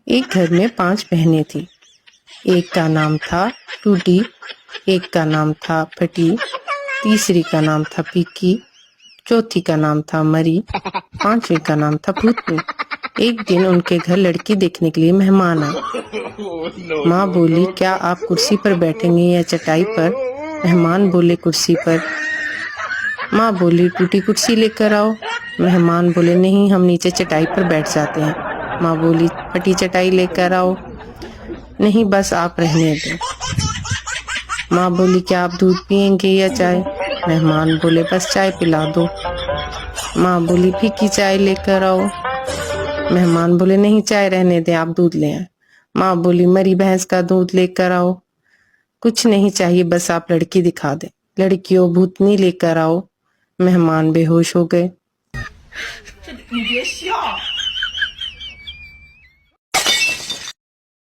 ایک گھر میں 5 بہنیں تھیں. ایک کا نام تھا ٹوٹی، ایک کا نام تھا پھٹی، تیسری کا نام تھا پیکی، چوتھی کا نام تھا مری، 5ویں کا نام تھا بھوتنی. ایک دن ان کے گھر لڑکی دیکھنے کے لیے مہمان آئے. ماں بولی کیا آپ کرسی پر بیٹھیں گے یا چٹائی پر؟ مہمان بولے کرسی پر. ماں بولی ٹوٹی کرسی لے کر آؤ. مہمان بولے نہیں، ہم نیچے چٹائی پر بیٹھ جاتے ہیں. ماں بولی پھٹی چٹائی لے کر آؤ. نہیں بس آپ رہنے دیں. ماں بولی کیا آپ دودھ پئیں گے یا چائے؟ مہمان بولے بس چائے پلا دو. ماں بولی پھیکی چائے لے کر آؤ. مہمان بولے نہیں چائے رہنے دیں، آپ دودھ لے آئیں. ماں بولی مری بھینس کا دودھ لے کر آؤ. کچھ نہیں چاہیے، بس آپ لڑکی دکھا دیں. لڑکیوں بھوتنی لے کر آؤ. مہمان بے ہوش ہو گئے.